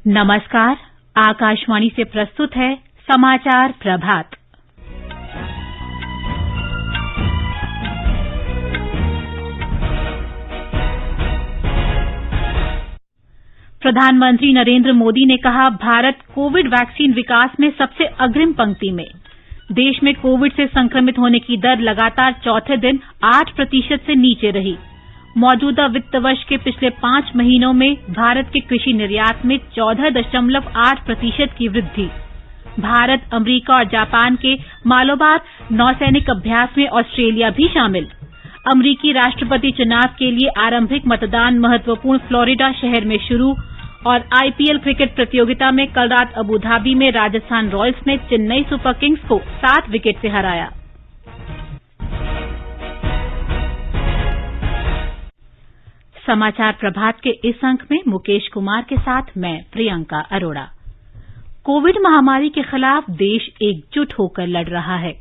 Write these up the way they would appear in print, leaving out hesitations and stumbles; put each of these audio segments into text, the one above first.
नमस्कार, आकाशवाणी से प्रस्तुत है समाचार प्रभात। प्रधानमंत्री नरेंद्र मोदी ने कहा, भारत कोविड वैक्सीन विकास में सबसे अग्रिम पंक्ति में। देश में कोविड से संक्रमित होने की दर लगातार चौथे दिन 8% से नीचे रही। मौजूदा वित्त वर्ष के पिछले 5 महीनों में भारत के कृषि निर्यात में 14.8% की वृद्धि। भारत, अमेरिका और जापान के मालाबार नौसैनिक अभ्यास में ऑस्ट्रेलिया भी शामिल। अमेरिकी राष्ट्रपति चुनाव के लिए आरंभिक मतदान महत्वपूर्ण फ्लोरिडा शहर में शुरू। और आईपीएल क्रिकेट प्रतियोगिता में कल रात अबू धाबी में राजस्थान रॉयल्स ने चेन्नई सुपर किंग्स को 7 विकेट से हराया। समाचार प्रभात के इस अंक में मुकेश कुमार के साथ मैं प्रियंका अरोड़ा। कोविड महामारी के खिलाफ देश एकजुट होकर लड़ रहा है।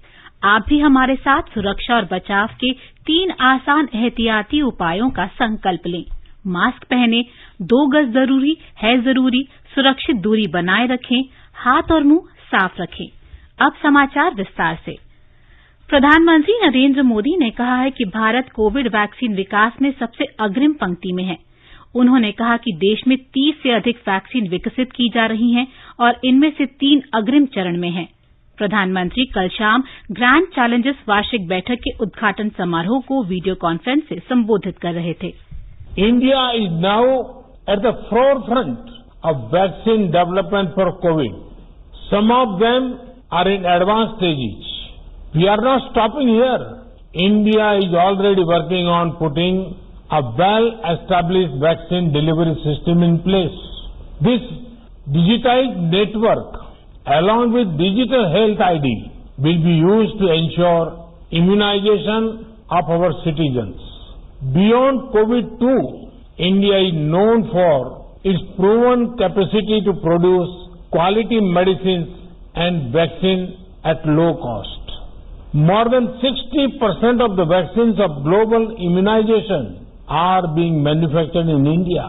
आप भी हमारे साथ सुरक्षा और बचाव के 3 आसान एहतियाती उपायों का संकल्प लें। मास्क पहनें, 2 गज जरूरी है जरूरी, सुरक्षित दूरी बनाए रखें, हाथ और मुंह साफ रखें। अब समाचार विस्तार से। प्रधानमंत्री नरेंद्र मोदी ने कहा है कि भारत कोविड वैक्सीन विकास में सबसे अग्रिम पंक्ति में है। उन्होंने कहा कि देश में 30 से अधिक वैक्सीन विकसित की जा रही हैं और इनमें से 3 अग्रिम चरण में हैं। प्रधानमंत्री कल शाम ग्रैंड चैलेंजेस वार्षिक बैठक के उद्घाटन समारोह को वीडियो कॉन्फ्रेंस से संबोधित कर रहे थे। India is now at the forefront of vaccine development for COVID. Some of them are in advanced stages. We are not stopping here. India is already working on putting a well-established vaccine delivery system in place. This digitized network, along with digital health ID, will be used to ensure immunization of our citizens. Beyond COVID too, India is known for its proven capacity to produce quality medicines and vaccine at low cost. More than 60% of the vaccines of global immunization are being manufactured in India.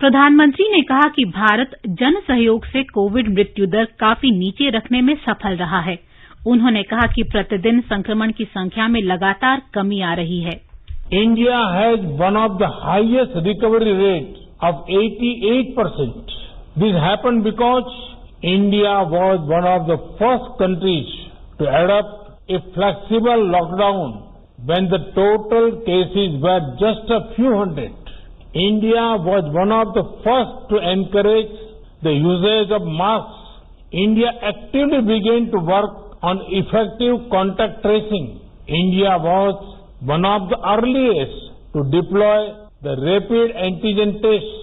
प्रधानमंत्री ने कहा कि भारत जन सहयोग से Covid मृत्यु दर काफी नीचे रखने में सफल रहा है। उन्होंने कहा कि प्रतिदिन संक्रमण की संख्या में लगातार कमी आ रही है। India has one of the highest recovery rates of 88%. This happened because India was one of the first countries to adopt a flexible lockdown when the total cases were just a few hundred. India was one of the first to encourage the usage of masks. India actively began to work on effective contact tracing. India was one of the earliest to deploy the rapid antigen tests.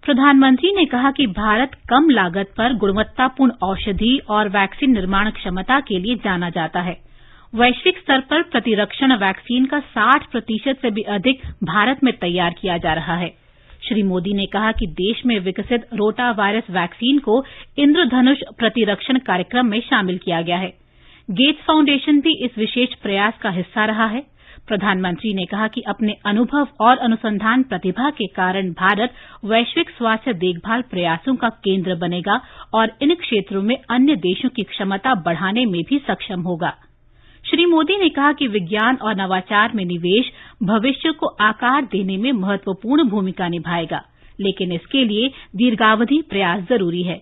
प्रधानमंत्री ने कहा कि भारत कम लागत पर गुणवत्तापूर्ण औषधि और vaccine निर्माण क्षमता के लिए जाना जाता है। वैश्विक स्तर पर प्रतिरक्षण वैक्सीन का 60% से भी अधिक भारत में तैयार किया जा रहा है। श्री मोदी ने कहा कि देश में विकसित रोटा वायरस वैक्सीन को इंद्रधनुष प्रतिरक्षण कार्यक्रम में शामिल किया गया है। गेट्स फाउंडेशन भी इस विशेष प्रयास का हिस्सा रहा है। प्रधानमंत्री ने कहा कि अपने अनुभव और अनुसंधान प्रतिभा के कारण भारत वैश्विक स्वास्थ्य देखभाल प्रयासों का केंद्र बनेगा और इन क्षेत्रों में अन्य देशों की क्षमता बढ़ाने में भी सक्षम होगा। श्री मोदी ने कहा कि विज्ञान और नवाचार में निवेश भविष्य को आकार देने में महत्वपूर्ण भूमिका निभाएगा, लेकिन इसके लिए दीर्घावधि प्रयास जरूरी है।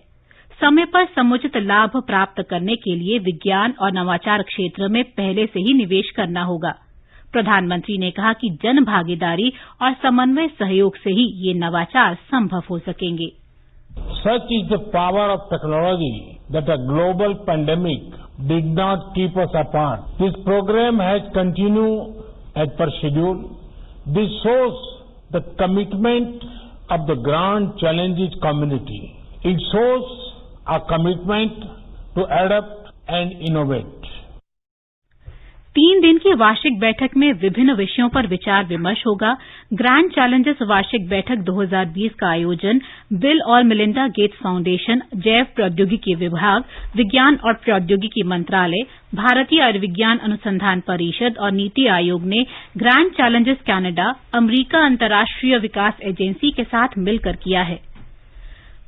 समय पर समुचित लाभ प्राप्त करने के लिए विज्ञान और नवाचार क्षेत्र में पहले से ही निवेश करना होगा। प्रधानमंत्री ने कहा कि जन भागीदारी और समन्वय सहयोग से ही ये नवाचार संभव हो सकेंगे। Such is the power of technology that a global pandemic did not keep us apart. This program has continued as per schedule. This shows the commitment of the Grand Challenges community. It shows a commitment to adapt and innovate. 3 दिन की वार्षिक बैठक में विभिन्न विषयों पर विचार विमर्श होगा। ग्रैंड चैलेंजेस वार्षिक बैठक 2020 का आयोजन बिल और मेलिंडा गेट्स फाउंडेशन, जैव प्रौद्योगिकी विभाग, विज्ञान और प्रौद्योगिकी मंत्रालय, भारतीय आयुर्विज्ञान अनुसंधान परिषद और नीति आयोग ने ग्रैंड चैलेंजेस कनाडा, अमेरिका अंतर्राष्ट्रीय विकास एजेंसी के साथ मिलकर किया है।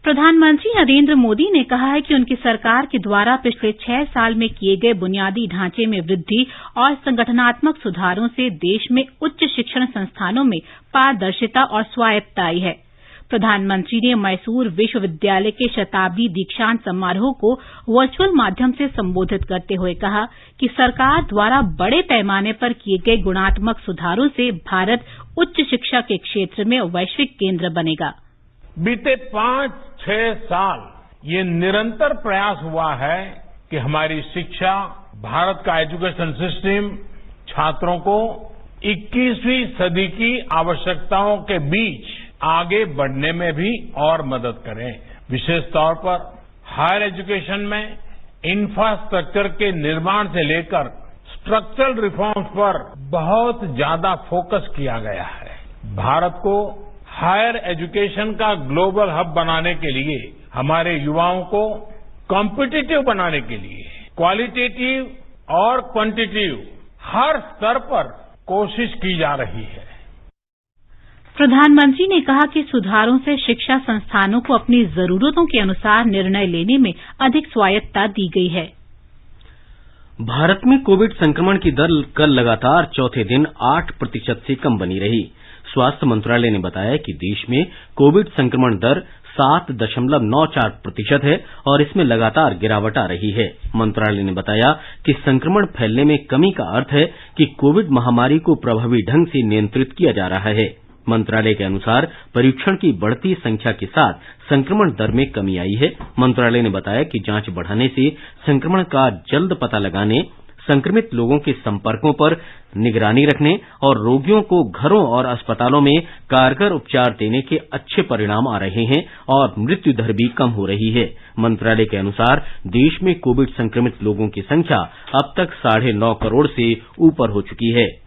प्रधानमंत्री नरेंद्र मोदी ने कहा है कि उनकी सरकार के द्वारा पिछले 6 साल में किए गए बुनियादी ढांचे में वृद्धि और संगठनात्मक सुधारों से देश में उच्च शिक्षण संस्थानों में पारदर्शिता और स्वायत्तता आई है। प्रधानमंत्री ने मैसूर विश्वविद्यालय के शताब्दी दीक्षांत समारोह को वर्चुअल माध्यम से संबोधित करते हुए कहा कि सरकार द्वारा बड़े पैमाने पर किए गए गुणात्मक सुधारों से भारत उच्च शिक्षा के क्षेत्र में वैश्विक केंद्र बनेगा। बीते 5-6 साल ये निरंतर प्रयास हुआ है कि हमारी शिक्षा, भारत का एजुकेशन सिस्टम छात्रों को 21वीं सदी की आवश्यकताओं के बीच आगे बढ़ने में भी और मदद करें। विशेष तौर पर हायर एजुकेशन में इंफ्रास्ट्रक्चर के निर्माण से लेकर स्ट्रक्चरल रिफॉर्म्स पर बहुत ज्यादा फोकस किया गया है। भारत को हायर एजुकेशन का ग्लोबल हब बनाने के लिए, हमारे युवाओं को कॉम्पिटिटिव बनाने के लिए क्वालिटेटिव और क्वांटिटेटिव हर स्तर पर कोशिश की जा रही है। प्रधानमंत्री ने कहा कि सुधारों से शिक्षा संस्थानों को अपनी जरूरतों के अनुसार निर्णय लेने में अधिक स्वायत्तता दी गई है। भारत में कोविड संक्रमण की दर कल लगातार चौथे दिन 8% से कम बनी रही। स्वास्थ्य मंत्रालय ने बताया कि देश में कोविड संक्रमण दर 7.94% है और इसमें लगातार गिरावट आ रही है। मंत्रालय ने बताया कि संक्रमण फैलने में कमी का अर्थ है कि कोविड महामारी को प्रभावी ढंग से नियंत्रित किया जा रहा है। मंत्रालय के अनुसार परीक्षण की बढ़ती संख्या के साथ संक्रमण दर में कमी आई है। मंत्रालय ने बताया कि जांच बढ़ाने से संक्रमण का जल्द पता लगाने, संक्रमित लोगों के संपर्कों पर निगरानी रखने और रोगियों को घरों और अस्पतालों में कारगर उपचार देने के अच्छे परिणाम आ रहे हैं और मृत्यु दर भी कम हो रही है। मंत्रालय के अनुसार देश में कोविड संक्रमित लोगों की संख्या अब तक 9.5 करोड़ से ऊपर हो चुकी है।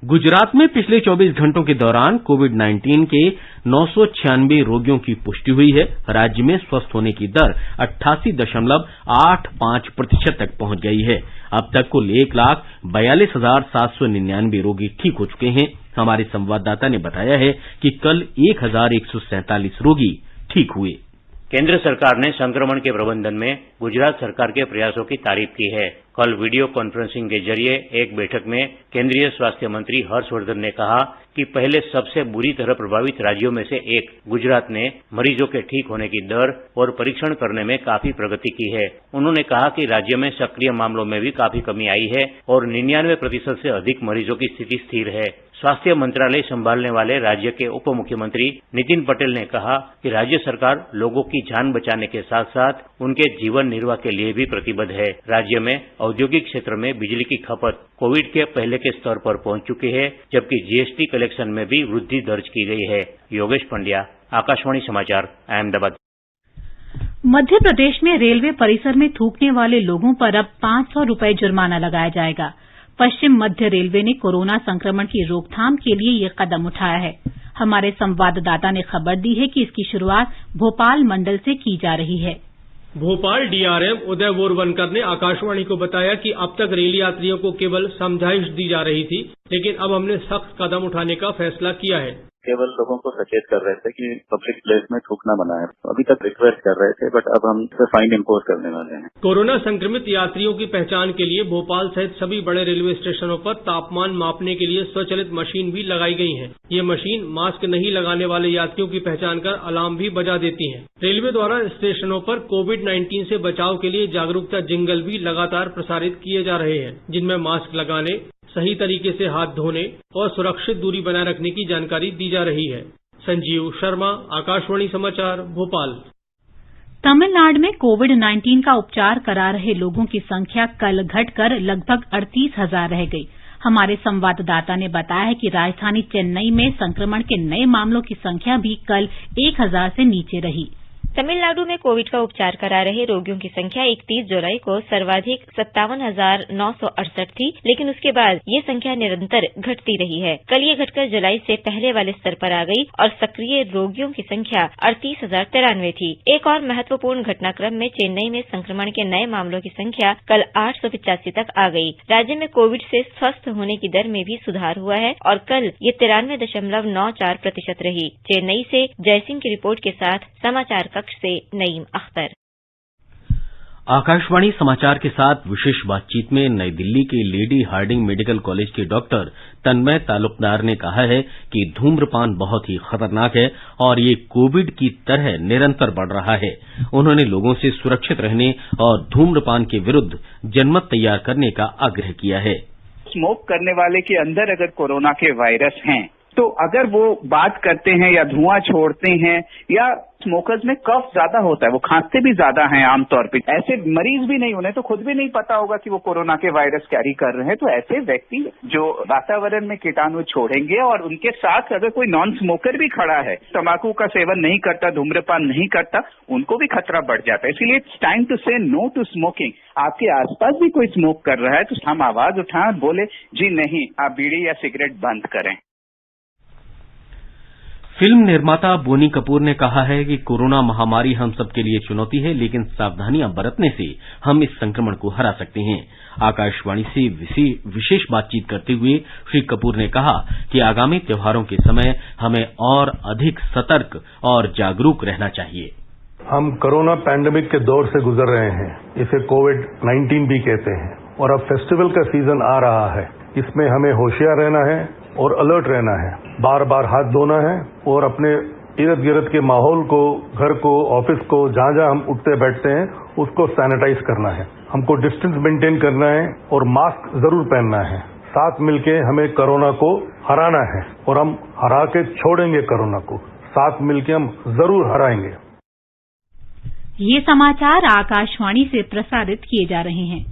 गुजरात में पिछले 24 घंटों के दौरान कोविड-19 के 996 रोगियों की पुष्टि हुई है। राज्य में स्वस्थ होने की दर 88.85% तक पहुंच गई है। अब तक कुल 1,42,799 रोगी ठीक हो चुके हैं। हमारे संवाददाता ने बताया है कि कल 1,147 रोगी ठीक हुए। केंद्र सरकार ने संक्रमण के प्रबंधन में गुजरात सरकार के प्रयासों की तारीफ की है। कल वीडियो कॉन्फ्रेंसिंग के जरिए एक बैठक में केंद्रीय स्वास्थ्य मंत्री हर्षवर्धन ने कहा कि पहले सबसे बुरी तरह प्रभावित राज्यों में से एक गुजरात ने मरीजों के ठीक होने की दर और परीक्षण करने में काफी प्रगति की है। उन्होंने कहा कि राज्य में सक्रिय मामलों में भी काफी कमी आई है और 99% से अधिक मरीजों की स्थिति स्थिर है। स्वास्थ्य मंत्रालय संभालने वाले राज्य के उप मुख्यमंत्री नितिन पटेल ने कहा कि राज्य सरकार लोगों की जान बचाने के साथ साथ उनके जीवन निर्वाह के लिए भी प्रतिबद्ध है। राज्य में औद्योगिक क्षेत्र में बिजली की खपत कोविड के पहले के स्तर पर पहुंच चुकी है, जबकि जीएसटी कलेक्शन में भी वृद्धि दर्ज की गई है। योगेश पंड्या, आकाशवाणी समाचार, अहमदाबाद। मध्य प्रदेश में रेलवे परिसर में थूकने वाले लोगों पर अब 500 रुपए जुर्माना लगाया जाएगा। पश्चिम मध्य रेलवे ने कोरोना संक्रमण की रोकथाम के लिए ये कदम उठाया है। हमारे संवाददाता ने खबर दी है कि इसकी शुरुआत भोपाल मंडल से की जा रही है। भोपाल डीआरएम उदय बोरवनकर ने आकाशवाणी को बताया कि अब तक रेल यात्रियों को केवल समझाइश दी जा रही थी, लेकिन अब हमने सख्त कदम उठाने का फैसला किया है। केवल लोगों को सचेत कर रहे थे कि पब्लिक प्लेस में थूकना मना है। अभी तक रिक्वेस्ट कर रहे थे, बट अब हम इस पर फाइन इम्पोज करने वाले हैं। कोरोना संक्रमित यात्रियों की पहचान के लिए भोपाल सहित सभी बड़े रेलवे स्टेशनों पर तापमान मापने के लिए स्वचालित मशीन भी लगाई गई है। ये मशीन मास्क नहीं लगाने वाले यात्रियों की पहचान कर अलार्म भी बजा देती है। रेलवे द्वारा स्टेशनों पर कोविड-19 से बचाव के लिए जागरूकता जिंगल भी लगातार प्रसारित किए जा रहे हैं, जिनमें मास्क लगाने, सही तरीके से हाथ धोने और सुरक्षित दूरी बनाए रखने की जानकारी दी जा रही है। संजीव शर्मा, आकाशवाणी समाचार, भोपाल। तमिलनाडु में कोविड-19 का उपचार करा रहे लोगों की संख्या कल घटकर लगभग 38,000 रह गई। हमारे संवाददाता ने बताया है कि राजधानी चेन्नई में संक्रमण के नए मामलों की संख्या भी कल 1,000 से नीचे रही। तमिलनाडु में कोविड का उपचार करा रहे रोगियों की संख्या 31 जुलाई को सर्वाधिक 57,968 थी, लेकिन उसके बाद ये संख्या निरंतर घटती रही है। कल ये घटकर जुलाई से पहले वाले स्तर पर आ गई और सक्रिय रोगियों की संख्या 38,093 थी। एक और महत्वपूर्ण घटनाक्रम में चेन्नई में संक्रमण के नए मामलों की संख्या कल 885 तक आ गई। राज्य में कोविड से स्वस्थ होने की दर में भी सुधार हुआ है और कल ये 93.94% रही। चेन्नई से जयसिंह की रिपोर्ट के साथ समाचार कक्ष से नईम अख्तर। आकाशवाणी समाचार के साथ विशेष बातचीत में नई दिल्ली के लेडी हार्डिंग मेडिकल कॉलेज के डॉक्टर तन्मय तालुकदार ने कहा है कि धूम्रपान बहुत ही खतरनाक है और ये कोविड की तरह निरंतर बढ़ रहा है। उन्होंने लोगों से सुरक्षित रहने और धूम्रपान के विरुद्ध जनमत तैयार करने का आग्रह किया है। स्मोक करने वाले के अंदर अगर कोरोना के वायरस हैं तो अगर वो बात करते हैं या धुआं छोड़ते हैं या स्मोकर्स में कफ ज्यादा होता है, वो खांसते भी ज्यादा हैं आमतौर पे, ऐसे मरीज भी नहीं, उन्हें तो खुद भी नहीं पता होगा कि वो कोरोना के वायरस कैरी कर रहे हैं। तो ऐसे व्यक्ति जो वातावरण में कीटाणु छोड़ेंगे और उनके साथ अगर कोई नॉन स्मोकर भी खड़ा है, तंबाकू का सेवन नहीं करता, धूम्रपान नहीं करता, उनको भी खतरा बढ़ जाता है। इसलिए इट्स टाइम टू से नो टू स्मोकिंग। आपके आसपास भी कोई स्मोक कर रहा है तो हम आवाज उठाएं, बोले जी नहीं, आप बीड़ी या सिगरेट बंद करें। फिल्म निर्माता बोनी कपूर ने कहा है कि कोरोना महामारी हम सबके लिए चुनौती है, लेकिन सावधानियां बरतने से हम इस संक्रमण को हरा सकते हैं। आकाशवाणी से विशेष बातचीत करते हुए श्री कपूर ने कहा कि आगामी त्योहारों के समय हमें और अधिक सतर्क और जागरूक रहना चाहिए। हम कोरोना पैंडेमिक के दौर से गुजर रहे हैं, इसे कोविड-19 भी कहते हैं, और अब फेस्टिवल का सीजन आ रहा है। इसमें हमें होशियार रहना है और अलर्ट रहना है, बार बार हाथ धोना है और अपने इर्द गिर्द के माहौल को, घर को, ऑफिस को, जहां जहां हम उठते बैठते हैं उसको सैनिटाइज करना है। हमको डिस्टेंस मेंटेन करना है और मास्क जरूर पहनना है। साथ मिलके हमें कोरोना को हराना है और हम हरा के छोड़ेंगे कोरोना को, साथ मिलके हम जरूर हराएंगे। ये समाचार आकाशवाणी से प्रसारित किए जा रहे हैं।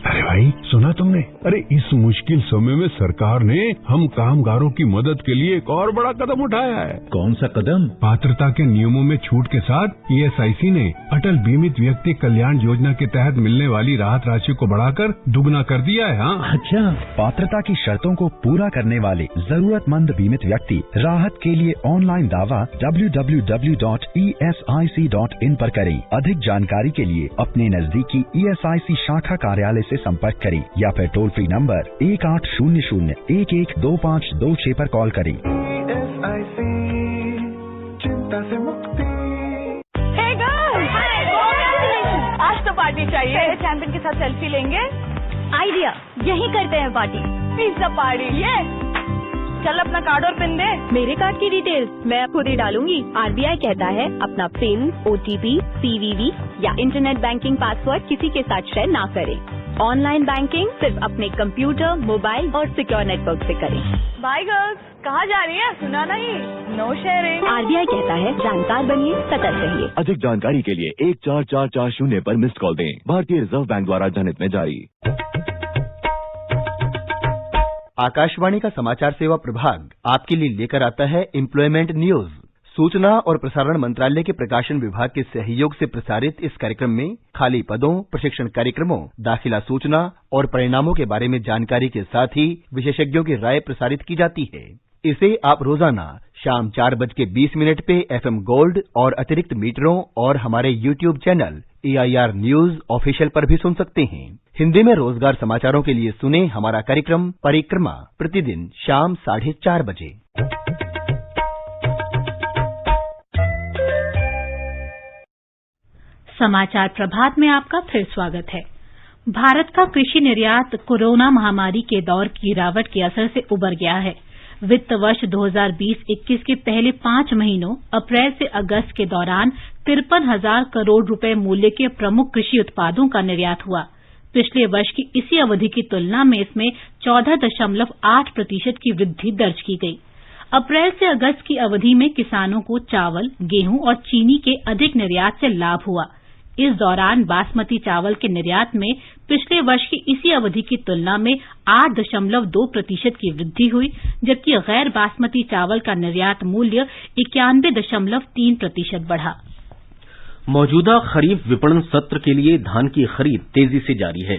अरे भाई, सुना तुमने? अरे इस मुश्किल समय में सरकार ने हम कामगारों की मदद के लिए एक और बड़ा कदम उठाया है। कौन सा कदम? पात्रता के नियमों में छूट के साथ ESIC ने अटल बीमित व्यक्ति कल्याण योजना के तहत मिलने वाली राहत राशि को बढ़ाकर दुगना कर दिया है। हाँ, अच्छा, पात्रता की शर्तों को पूरा करने वाले जरूरतमंद बीमित व्यक्ति राहत के लिए ऑनलाइन दावा www.esic.in पर करें। अधिक जानकारी के लिए अपने नजदीकी ESIC शाखा कार्यालय से संपर्क करें या फिर टोल फ्री नंबर 1800-112526 पर कॉल करें। चिंता से मुक्ति। Hey girls! आज तो पार्टी चाहिए। चैंपियन के साथ सेल्फी लेंगे। आइडिया, यही करते हैं पार्टी। Pizza party. ये चल अपना कार्ड और पिन दे। मेरे कार्ड की डिटेल्स मैं खुद ही डालूंगी। RBI कहता है अपना पिन, OTP, CVV या इंटरनेट बैंकिंग पासवर्ड किसी के साथ शेयर ना करें। ऑनलाइन बैंकिंग सिर्फ अपने कंप्यूटर, मोबाइल और सिक्योर नेटवर्क से करें। बाय गर्ल्स, कहाँ जा रही है? सुना नहीं, नो शेयरिंग। RBI कहता है जानकार बनिए, सतर्क रहिए। अधिक जानकारी के लिए 14440 पर मिस्ड कॉल दें। भारतीय रिजर्व बैंक द्वारा जनहित में जारी। आकाशवाणी का समाचार सेवा प्रभाग आपके लिए लेकर आता है एम्प्लॉयमेंट न्यूज। सूचना और प्रसारण मंत्रालय के प्रकाशन विभाग के सहयोग से प्रसारित इस कार्यक्रम में खाली पदों, प्रशिक्षण कार्यक्रमों, दाखिला सूचना और परिणामों के बारे में जानकारी के साथ ही विशेषज्ञों की राय प्रसारित की जाती है। इसे आप रोजाना शाम 4:20 पे FM गोल्ड और अतिरिक्त मीटरों और हमारे YouTube channel AIR news official पर भी सुन सकते हैं। हिंदी में रोजगार समाचारों के लिए सुने हमारा कार्यक्रम परिक्रमा प्रतिदिन शाम 4:30 बजे। समाचार प्रभात में आपका फिर स्वागत है। भारत का कृषि निर्यात कोरोना महामारी के दौर की गिरावट के असर से उबर गया है। वित्त वर्ष 2020-21 के पहले 5 महीनों अप्रैल से अगस्त के दौरान 53,000 करोड़ रुपए मूल्य के प्रमुख कृषि उत्पादों का निर्यात हुआ। पिछले वर्ष की इसी अवधि की तुलना में इसमें 14.8% की वृद्धि दर्ज की गई। अप्रैल से अगस्त की अवधि में किसानों को चावल, गेहूं और चीनी के अधिक निर्यात से लाभ हुआ। इस दौरान बासमती चावल के निर्यात में पिछले वर्ष की इसी अवधि की तुलना में 8.2% की वृद्धि हुई, जबकि गैर बासमती चावल का निर्यात मूल्य 91.3% बढ़ा। मौजूदा खरीफ विपणन सत्र के लिए धान की खरीद तेजी से जारी है।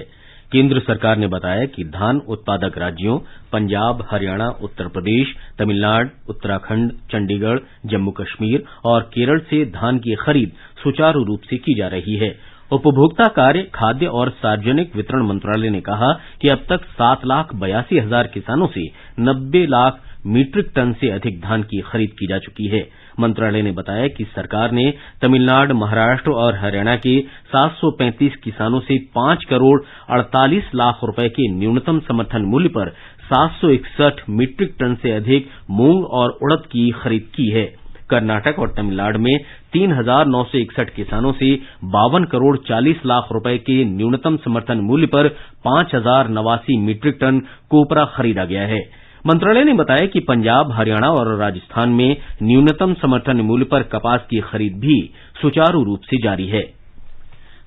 केंद्र सरकार ने बताया कि धान उत्पादक राज्यों पंजाब, हरियाणा, उत्तर प्रदेश, तमिलनाडु, उत्तराखंड, चंडीगढ़, जम्मू कश्मीर और केरल से धान की खरीद सुचारू रूप से की जा रही है। उपभोक्ता कार्य, खाद्य और सार्वजनिक वितरण मंत्रालय ने कहा कि अब तक 7,82,000 किसानों से 90 लाख मीट्रिक टन से अधिक धान की खरीद की जा चुकी है। मंत्रालय ने बताया कि सरकार ने तमिलनाडु, महाराष्ट्र और हरियाणा के 735 किसानों से 5 करोड़ 48 लाख रुपए के न्यूनतम समर्थन मूल्य पर 761 मीट्रिक टन से अधिक मूंग और उड़द की खरीद की है। कर्नाटक और तमिलनाडु में 3,961 किसानों से 52 करोड़ 40 लाख रुपए के न्यूनतम समर्थन मूल्य पर 5,089 मीट्रिक टन कोपरा खरीदा गया है। मंत्रालय ने बताया कि पंजाब, हरियाणा और राजस्थान में न्यूनतम समर्थन मूल्य पर कपास की खरीद भी सुचारू रूप से जारी है।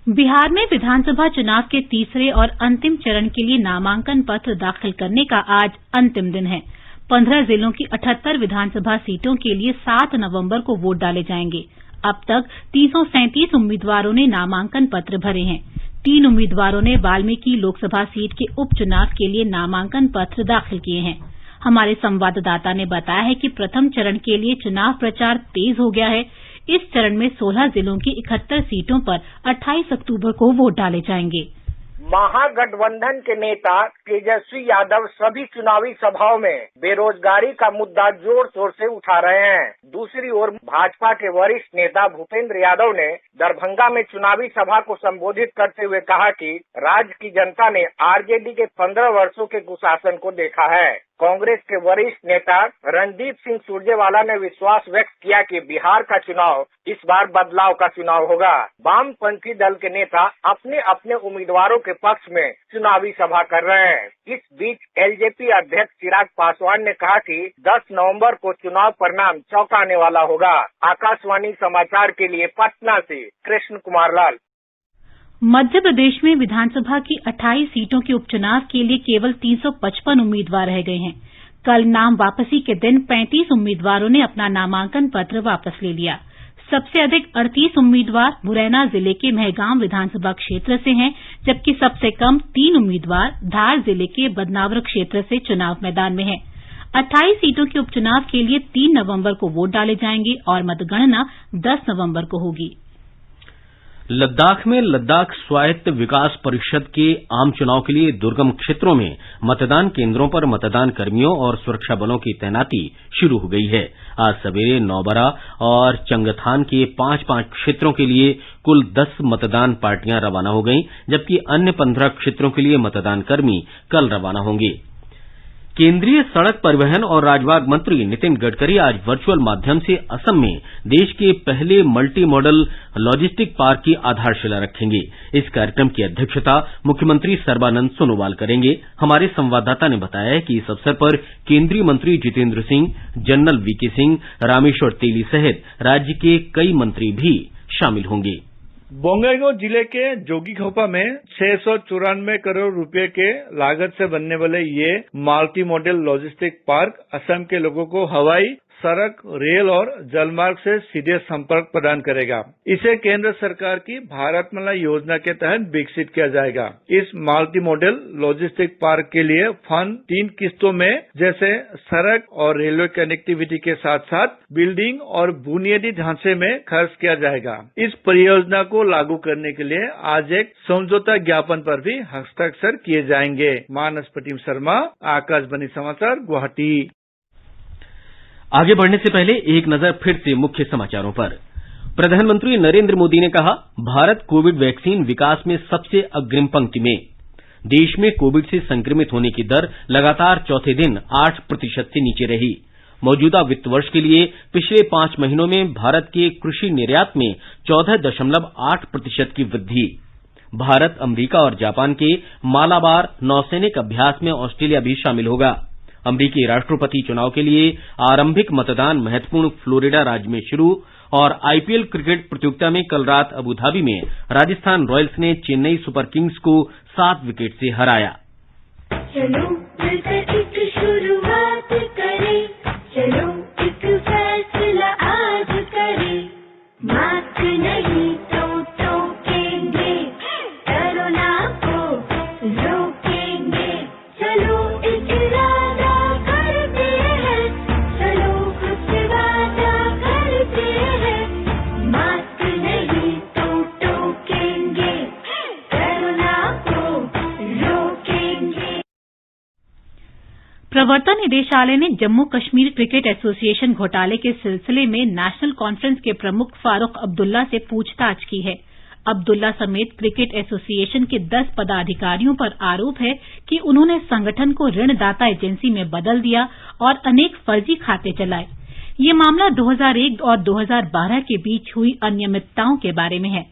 बिहार में विधानसभा चुनाव के तीसरे और अंतिम चरण के लिए नामांकन पत्र दाखिल करने का आज अंतिम दिन है। 15 जिलों की 78 विधानसभा सीटों के लिए 7 नवंबर को वोट डाले जाएंगे। अब तक 337 उम्मीदवारों ने नामांकन पत्र भरे हैं। 3 उम्मीदवारों ने वाल्मीकि लोकसभा सीट के उपचुनाव के लिए नामांकन पत्र दाखिल किए हैं। हमारे संवाददाता ने बताया है कि प्रथम चरण के लिए चुनाव प्रचार तेज हो गया है। इस चरण में 16 जिलों की 71 सीटों पर 28 अक्टूबर को वोट डाले जाएंगे। महागठबंधन के नेता तेजस्वी यादव सभी चुनावी सभाओं में बेरोजगारी का मुद्दा जोर शोर से उठा रहे हैं। दूसरी ओर भाजपा के वरिष्ठ नेता भूपेंद्र यादव ने दरभंगा में चुनावी सभा को संबोधित करते हुए कहा कि राज्य की जनता ने आरजेडी के 15 वर्षों के कुशासन को देखा है। कांग्रेस के वरिष्ठ नेता रणदीप सिंह सुरजेवाला ने विश्वास व्यक्त किया कि बिहार का चुनाव इस बार बदलाव का चुनाव होगा। वामपंथी दल के नेता अपने अपने उम्मीदवारों के पक्ष में चुनावी सभा कर रहे हैं। इस बीच एलजेपी अध्यक्ष चिराग पासवान ने कहा कि 10 नवंबर को चुनाव परिणाम चौंकाने वाला होगा। आकाशवाणी समाचार के लिए पटना से कृष्ण कुमार लाल। मध्य प्रदेश में विधानसभा की 28 सीटों के उपचुनाव के लिए केवल 355 उम्मीदवार रह गए हैं। कल नाम वापसी के दिन 35 उम्मीदवारों ने अपना नामांकन पत्र वापस ले लिया। सबसे अधिक 38 उम्मीदवार मुरैना जिले के मेहगांव विधानसभा क्षेत्र से हैं, जबकि सबसे कम 3 उम्मीदवार धार जिले के बदनावर क्षेत्र से चुनाव मैदान में हैं। 28 सीटों के उपचुनाव के लिए 3 नवंबर को वोट डाले जाएंगे और मतगणना 10 नवंबर को होगी। लद्दाख में लद्दाख स्वायत्त विकास परिषद के आम चुनाव के लिए दुर्गम क्षेत्रों में मतदान केंद्रों पर मतदान कर्मियों और सुरक्षा बलों की तैनाती शुरू हो गई है। आज सवेरे नौबरा और चंगथान के 5-5 क्षेत्रों के लिए कुल 10 मतदान पार्टियां रवाना हो गईं, जबकि अन्य 15 क्षेत्रों के लिए मतदान कर्मी कल रवाना होंगे। केंद्रीय सड़क परिवहन और राजमार्ग मंत्री नितिन गडकरी आज वर्चुअल माध्यम से असम में देश के पहले मल्टी मॉडल लॉजिस्टिक पार्क की आधारशिला रखेंगे। इस कार्यक्रम की अध्यक्षता मुख्यमंत्री सर्बानंद सोनोवाल करेंगे। हमारे संवाददाता ने बताया है कि इस अवसर पर केंद्रीय मंत्री जितेंद्र सिंह, जनरल वीके सिंह, रामेश्वर तेली सहित राज्य के कई मंत्री भी शामिल होंगे। बोंगईगांव जिले के जोगीघोपा में 694 करोड़ रुपए के लागत से बनने वाले ये multi modal logistic park Assam के लोगों को हवाई, सड़क, रेल और जलमार्ग से सीधे संपर्क प्रदान करेगा। इसे केंद्र सरकार की भारतमाला योजना के तहत विकसित किया जाएगा। इस मल्टी मॉडल लॉजिस्टिक पार्क के लिए फंड 3 किस्तों में जैसे सड़क और रेलवे कनेक्टिविटी के साथ साथ बिल्डिंग और बुनियादी ढांचे में खर्च किया जाएगा। इस परियोजना को लागू करने के लिए आज एक समझौता ज्ञापन पर भी हस्ताक्षर किए जाएंगे। मानस प्रतिम शर्मा, आकाशवाणी समाचार, गुवाहाटी। आगे बढ़ने से पहले एक नजर फिर से मुख्य समाचारों पर। प्रधानमंत्री नरेंद्र मोदी ने कहा, भारत कोविड वैक्सीन विकास में सबसे अग्रिम पंक्ति में। देश में कोविड से संक्रमित होने की दर लगातार चौथे दिन 8% से नीचे रही। मौजूदा वित्त वर्ष के लिए पिछले 5 महीनों में भारत के कृषि निर्यात में 14.8% की वृद्धि। भारत, अमेरिका और जापान के मालाबार नौसैनिक अभ्यास में ऑस्ट्रेलिया भी शामिल होगा। अमेरिकी राष्ट्रपति चुनाव के लिए आरंभिक मतदान महत्वपूर्ण फ्लोरिडा राज्य में शुरू और आईपीएल क्रिकेट प्रतियोगिता में कल रात अबुधाबी में राजस्थान रॉयल्स ने चेन्नई सुपर किंग्स को 7 विकेट से हराया। चलो मिलकर एक शुरुआत करें, चलो एक फैसला आज करें, मास्क नहीं तो टोकेंगे, कोरोना को रोकेंगे, चलो एक इरादा करते हैं, चलो कुछ वादा करते हैं, मास्क नहीं तो टोकेंगे, कोरोना को रोकेंगे। प्रवर्तन निदेशालय ने जम्मू कश्मीर क्रिकेट एसोसिएशन घोटाले के सिलसिले में नेशनल कॉन्फ्रेंस के प्रमुख फारूक अब्दुल्ला से पूछताछ की है। अब्दुल्ला समेत क्रिकेट एसोसिएशन के 10 पदाधिकारियों पर आरोप है कि उन्होंने संगठन को ऋणदाता एजेंसी में बदल दिया और अनेक फर्जी खाते चलाए। ये मामला 2001 और 2012 के बीच हुई अनियमितताओं के बारे में है।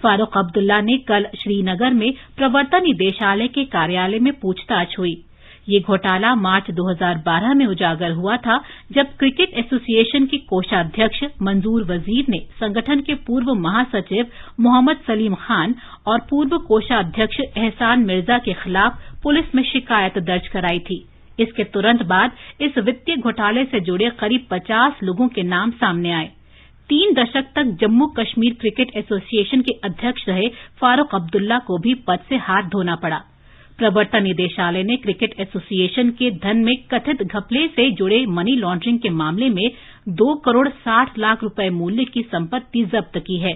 फारूक अब्दुल्ला ने कल श्रीनगर में प्रवर्तन निदेशालय के कार्यालय में पूछताछ हुई। ये घोटाला मार्च 2012 में उजागर हुआ था, जब क्रिकेट एसोसिएशन के कोषाध्यक्ष मंजूर वजीर ने संगठन के पूर्व महासचिव मोहम्मद सलीम खान और पूर्व कोषाध्यक्ष एहसान मिर्जा के खिलाफ पुलिस में शिकायत दर्ज कराई थी। इसके तुरंत बाद इस वित्तीय घोटाले से जुड़े करीब 50 लोगों के नाम सामने आए। 3 दशक तक जम्मू कश्मीर क्रिकेट एसोसिएशन के अध्यक्ष रहे फारूक अब्दुल्ला को भी पद से हाथ धोना पड़ा। प्रवर्तन निदेशालय ने क्रिकेट एसोसिएशन के धन में कथित घपले से जुड़े मनी लॉन्ड्रिंग के मामले में 2 करोड़ 60 लाख रुपए मूल्य की संपत्ति जब्त की है।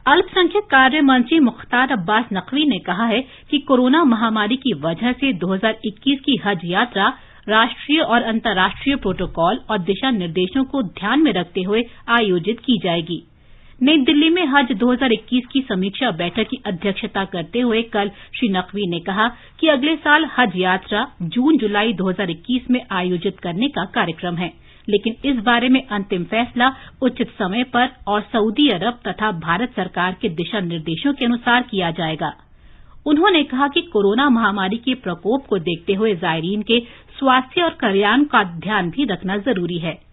अल्पसंख्यक कार्य मंत्री मुख्तार अब्बास नकवी ने कहा है कि कोरोना महामारी की वजह से 2021 की हज यात्रा राष्ट्रीय और अंतर्राष्ट्रीय प्रोटोकॉल और दिशा निर्देशों को ध्यान में रखते हुए आयोजित की जाएगी। नई दिल्ली में हज 2021 की समीक्षा बैठक की अध्यक्षता करते हुए कल श्री नकवी ने कहा कि अगले साल हज यात्रा जून-जुलाई 2021 में आयोजित करने का कार्यक्रम है, लेकिन इस बारे में अंतिम फैसला उचित समय पर और सऊदी अरब तथा भारत सरकार के दिशा निर्देशों के अनुसार किया जाएगा। उन्होंने कहा कि कोरोना महामारी के प्रकोप को देखते हुए जायरीन के स्वास्थ्य और कल्याण का ध्यान भी रखना जरूरी है।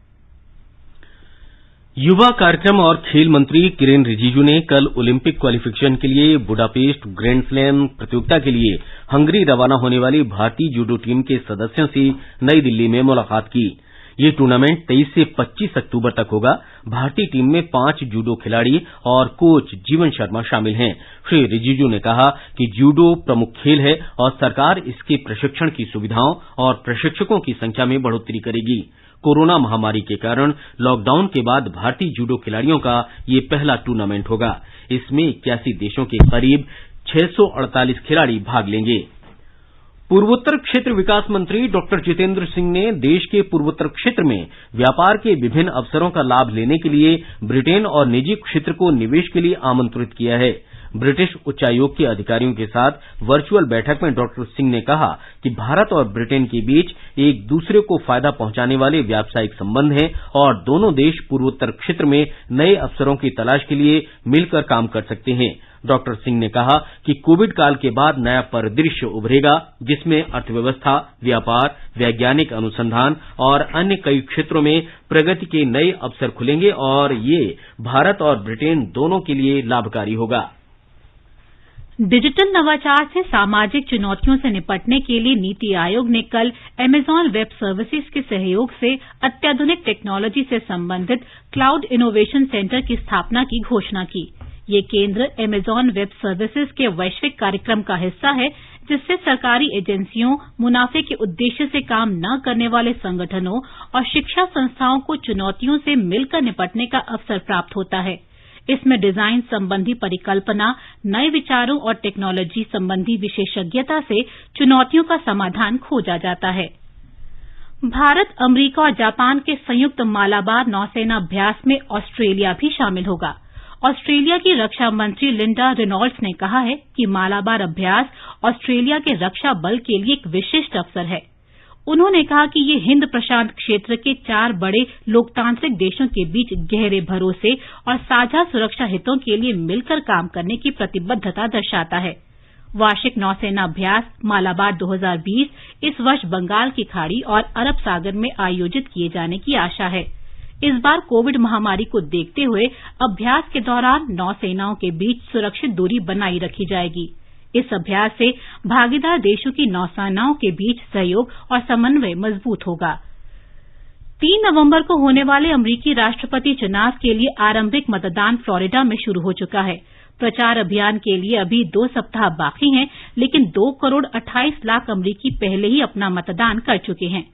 युवा कार्यक्रम और खेल मंत्री किरेन रिजिजू ने कल ओलंपिक क्वालिफिकेशन के लिए बुडापेस्ट ग्रैंड स्लैम प्रतियोगिता के लिए हंगरी रवाना होने वाली भारतीय जूडो टीम के सदस्यों से नई दिल्ली में मुलाकात की। ये टूर्नामेंट 23 से 25 अक्टूबर तक होगा। भारतीय टीम में 5 जूडो खिलाड़ी और कोच जीवन शर्मा शामिल हैं। श्री रिजिजू ने कहा कि जूडो प्रमुख खेल है और सरकार इसके प्रशिक्षण की सुविधाओं और प्रशिक्षकों की संख्या में बढ़ोतरी करेगी। कोरोना महामारी के कारण लॉकडाउन के बाद भारतीय जूडो खिलाड़ियों का ये पहला टूर्नामेंट होगा। इसमें 81 देशों के करीब 648 खिलाड़ी भाग लेंगे। पूर्वोत्तर क्षेत्र विकास मंत्री डॉक्टर जितेंद्र सिंह ने देश के पूर्वोत्तर क्षेत्र में व्यापार के विभिन्न अवसरों का लाभ लेने के लिए ब्रिटेन और निजी क्षेत्र को निवेश के लिए आमंत्रित किया है। ब्रिटिश उच्चायोग के अधिकारियों के साथ वर्चुअल बैठक में डॉक्टर सिंह ने कहा कि भारत और ब्रिटेन के बीच एक दूसरे को फायदा पहुंचाने वाले व्यावसायिक संबंध हैं और दोनों देश पूर्वोत्तर क्षेत्र में नए अवसरों की तलाश के लिए मिलकर काम कर सकते हैं। डॉक्टर सिंह ने कहा कि कोविड काल के बाद नया परिदृश्य उभरेगा, जिसमें अर्थव्यवस्था, व्यापार, वैज्ञानिक अनुसंधान और अन्य कई क्षेत्रों में प्रगति के नए अवसर खुलेंगे और ये भारत और ब्रिटेन दोनों के लिए लाभकारी होगा। डिजिटल नवाचार से सामाजिक चुनौतियों से निपटने के लिए नीति आयोग ने कल अमेज़न वेब सर्विसेज के सहयोग से अत्याधुनिक टेक्नोलॉजी से संबंधित क्लाउड इनोवेशन सेंटर की स्थापना की घोषणा की। ये केंद्र अमेज़न वेब सर्विसेज के वैश्विक कार्यक्रम का हिस्सा है, जिससे सरकारी एजेंसियों, मुनाफे के उद्देश्य से काम न करने वाले संगठनों और शिक्षा संस्थाओं को चुनौतियों से मिलकर निपटने का अवसर प्राप्त होता है। इसमें डिजाइन संबंधी परिकल्पना, नए विचारों और टेक्नोलॉजी संबंधी विशेषज्ञता से चुनौतियों का समाधान खोजा जाता है। भारत, अमेरिका और जापान के संयुक्त मालाबार नौसेना अभ्यास में ऑस्ट्रेलिया भी शामिल होगा। ऑस्ट्रेलिया की रक्षा मंत्री लिंडा रेनॉल्ड्स ने कहा है कि मालाबार अभ्यास ऑस्ट्रेलिया के रक्षा बल के लिए एक विशिष्ट अवसर है। उन्होंने कहा कि ये हिंद प्रशांत क्षेत्र के 4 बड़े लोकतांत्रिक देशों के बीच गहरे भरोसे और साझा सुरक्षा हितों के लिए मिलकर काम करने की प्रतिबद्धता दर्शाता है। वार्षिक नौसेना अभ्यास मालाबार 2020 इस वर्ष बंगाल की खाड़ी और अरब सागर में आयोजित किए जाने की आशा है। इस बार कोविड महामारी को देखते हुए अभ्यास के दौरान नौसेनाओं के बीच सुरक्षित दूरी बनाई रखी जाएगी। इस अभ्यास से भागीदार देशों की नौसेनाओं के बीच सहयोग और समन्वय मजबूत होगा। 3 नवंबर को होने वाले अमेरिकी राष्ट्रपति चुनाव के लिए आरंभिक मतदान फ्लोरिडा में शुरू हो चुका है। प्रचार अभियान के लिए अभी 2 सप्ताह बाकी हैं, लेकिन 2 करोड़ 28 लाख अमेरिकी पहले ही अपना मतदान कर चुके हैं।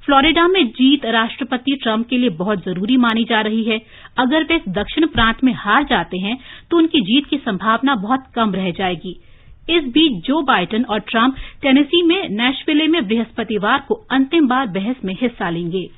फ्लोरिडा में जीत राष्ट्रपति ट्रंप के लिए बहुत जरूरी मानी जा रही है। अगर वे इस दक्षिण प्रांत में हार जाते हैं तो उनकी जीत की संभावना बहुत कम रह जाएगी। इस बीच जो बाइडेन और ट्रंप टेनेसी में नैशविले में बृहस्पतिवार को अंतिम बार बहस में हिस्सा लेंगे।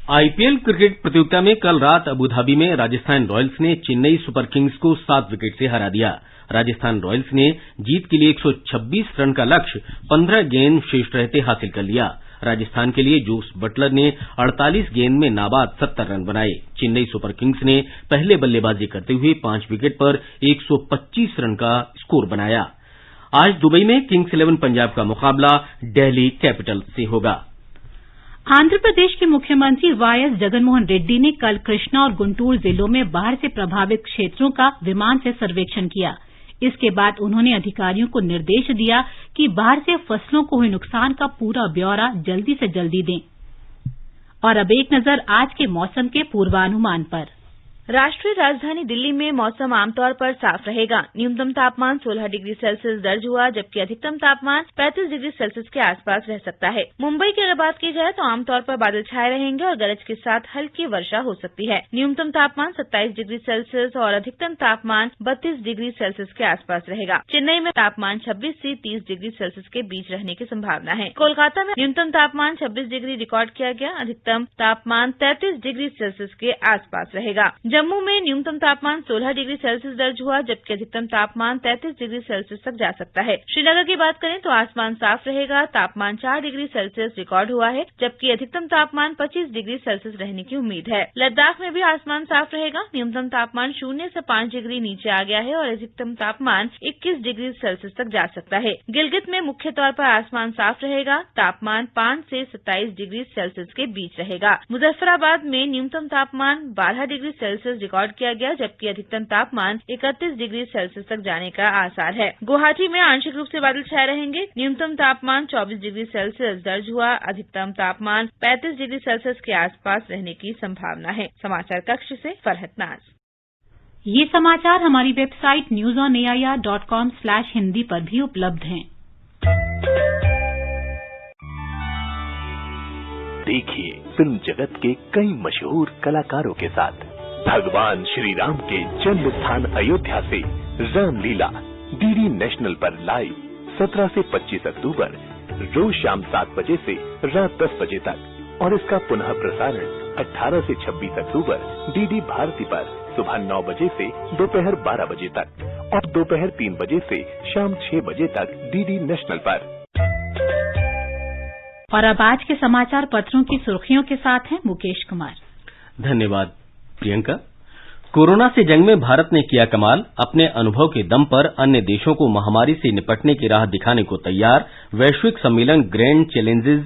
आईपीएल क्रिकेट प्रतियोगिता में कल रात अबुधाबी में राजस्थान रॉयल्स ने चेन्नई सुपर किंग्स को 7 विकेट से हरा दिया। राजस्थान रॉयल्स ने जीत के लिए 126 रन का लक्ष्य 15 गेंद शेष रहते हासिल कर लिया। राजस्थान के लिए जोस बटलर ने 48 गेंद में नाबाद 70 रन बनाए। चेन्नई सुपर किंग्स ने पहले बल्लेबाजी करते हुए 5 विकेट पर 125 रन का स्कोर बनाया। आज दुबई में किंग्स 11 पंजाब का मुकाबला दिल्ली कैपिटल्स से होगा। आंध्र प्रदेश के मुख्यमंत्री वाईएस जगनमोहन रेड्डी ने कल कृष्णा और गुंटूर जिलों में बाढ़ से प्रभावित क्षेत्रों का विमान से सर्वेक्षण किया। इसके बाद उन्होंने अधिकारियों को निर्देश दिया कि बाढ़ से फसलों को हुए नुकसान का पूरा ब्यौरा जल्दी से जल्दी दें। और अब एक नजर आज के मौसम के पूर्वानुमान पर। राष्ट्रीय राजधानी दिल्ली में मौसम आमतौर पर साफ रहेगा। न्यूनतम तापमान 16 डिग्री सेल्सियस दर्ज हुआ, जबकि अधिकतम तापमान 35 डिग्री सेल्सियस के आसपास रह सकता है। मुंबई की अगर बात की जाए तो आमतौर पर बादल छाए रहेंगे और गरज के साथ हल्की वर्षा हो सकती है। न्यूनतम तापमान 27 डिग्री सेल्सियस और अधिकतम तापमान 32 डिग्री सेल्सियस के आसपास रहेगा। चेन्नई में तापमान 26 से 30 डिग्री सेल्सियस के बीच रहने की संभावना है। कोलकाता में न्यूनतम तापमान 26 डिग्री रिकॉर्ड किया गया, अधिकतम तापमान 33 डिग्री सेल्सियस के आसपास रहेगा। जम्मू में न्यूनतम तापमान 16 डिग्री सेल्सियस दर्ज हुआ, जबकि अधिकतम तापमान 33 डिग्री सेल्सियस तक जा सकता है। श्रीनगर की बात करें तो आसमान साफ रहेगा, तापमान 4 डिग्री सेल्सियस रिकॉर्ड हुआ है, जबकि अधिकतम तापमान 25 डिग्री सेल्सियस रहने की उम्मीद है। लद्दाख में भी आसमान साफ रहेगा, न्यूनतम तापमान 0 से 5 डिग्री नीचे आ गया है और अधिकतम तापमान 21 डिग्री सेल्सियस तक जा सकता है। गिलगित में मुख्य तौर पर आसमान साफ रहेगा, तापमान 5 से 27 डिग्री सेल्सियस के बीच रहेगा। मुजफ्फराबाद में न्यूनतम तापमान 12 डिग्री सेल्सियस रिकॉर्ड किया गया, जबकि अधिकतम तापमान 31 डिग्री सेल्सियस तक जाने का आसार है। गुवाहाटी में आंशिक रूप से बादल छाए रहेंगे, न्यूनतम तापमान 24 डिग्री सेल्सियस दर्ज हुआ, अधिकतम तापमान 35 डिग्री सेल्सियस के आसपास रहने की संभावना है। समाचार कक्ष से फरहत नाज। ये समाचार हमारी वेबसाइट newsonair.com/hindi पर भी उपलब्ध हैं। देखिए फिल्म जगत के कई मशहूर कलाकारों के साथ भगवान श्री राम के जन्म स्थान अयोध्या से रामलीला डीडी नेशनल पर लाइव 17 से 25 अक्टूबर रोज शाम 7 बजे से रात 10 बजे तक और इसका पुनः प्रसारण 18 से 26 अक्टूबर डीडी भारती पर सुबह 9 बजे से दोपहर 12 बजे तक और दोपहर 3 बजे से शाम 6 बजे तक डीडी नेशनल पर। और अब आज के समाचार पत्रों की सुर्खियों के साथ हैं मुकेश कुमार। धन्यवाद प्रियंका। कोरोना से जंग में भारत ने किया कमाल, अपने अनुभव के दम पर अन्य देशों को महामारी से निपटने की राह दिखाने को तैयार। वैश्विक सम्मेलन ग्रैंड चैलेंजेस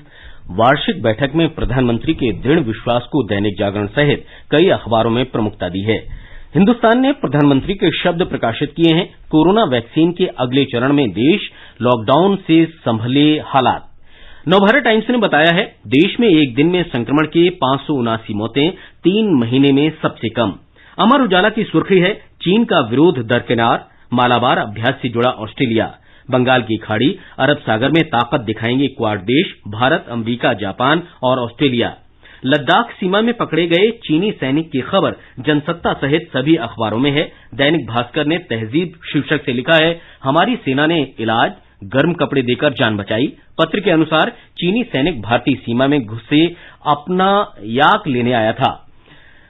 वार्षिक बैठक में प्रधानमंत्री के दृढ़ विश्वास को दैनिक जागरण सहित कई अखबारों में प्रमुखता दी है। हिन्दुस्तान ने प्रधानमंत्री के शब्द प्रकाशित किए हैं, कोरोना वैक्सीन के अगले चरण में देश, लॉकडाउन से संभले हालात। नवभारत टाइम्स ने बताया है, देश में एक दिन में संक्रमण के 579 मौतें, 3 महीने में सबसे कम। अमर उजाला की सुर्खी है, चीन का विरोध दरकिनार, मालाबार अभ्यास से जुड़ा ऑस्ट्रेलिया। बंगाल की खाड़ी, अरब सागर में ताकत दिखाएंगे क्वाड देश, भारत, अमेरिका, जापान और ऑस्ट्रेलिया। लद्दाख सीमा में पकड़े गए चीनी सैनिक की खबर जनसत्ता सहित सभी अखबारों में है। दैनिक भास्कर ने तहजीब शीर्षक से लिखा है, हमारी सेना ने इलाज, गर्म कपड़े देकर जान बचाई। पत्र के अनुसार चीनी सैनिक भारतीय सीमा में घुसे अपना याक लेने आया था।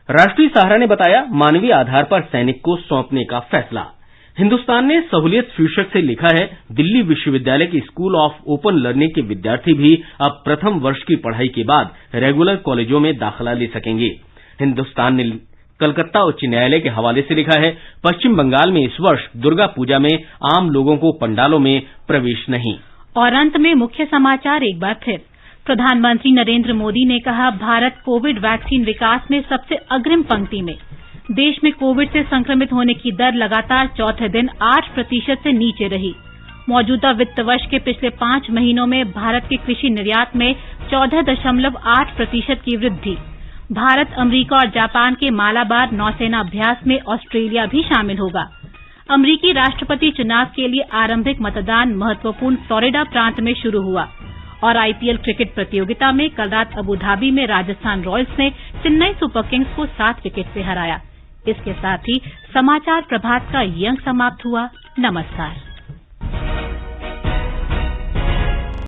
राष्ट्रीय सहारा ने बताया, मानवीय आधार पर सैनिक को सौंपने का फैसला। हिन्दुस्तान ने सहूलियत शीर्षक से लिखा है, दिल्ली विश्वविद्यालय के स्कूल ऑफ ओपन लर्निंग के विद्यार्थी भी अब प्रथम वर्ष की पढ़ाई के बाद रेगुलर कॉलेजों में दाखिला ले सकेंगे। हिन्दुस्तान ने कलकत्ता उच्च न्यायालय के हवाले से लिखा है, पश्चिम बंगाल में इस वर्ष दुर्गा पूजा में आम लोगों को पंडालों में प्रवेश नहीं। और अंत में मुख्य समाचार एक बार फिर, प्रधानमंत्री नरेंद्र मोदी ने कहा, भारत कोविड वैक्सीन विकास में सबसे अग्रिम पंक्ति में। देश में कोविड से संक्रमित होने की दर लगातार चौथे दिन 8% से नीचे रही। मौजूदा वित्त वर्ष के पिछले 5 महीनों में भारत के कृषि निर्यात में 14.8% की वृद्धि। भारत, अमेरिका और जापान के मालाबार नौसेना अभ्यास में ऑस्ट्रेलिया भी शामिल होगा। अमेरिकी राष्ट्रपति चुनाव के लिए आरंभिक मतदान महत्वपूर्ण फ्लोरिडा प्रांत में शुरू हुआ और आईपीएल क्रिकेट प्रतियोगिता में कल रात अबू धाबी में राजस्थान रॉयल्स ने चेन्नई सुपर किंग्स को 7 विकेट से हराया। इसके साथ ही समाचार प्रभात का ये अंक समाप्त हुआ। नमस्कार।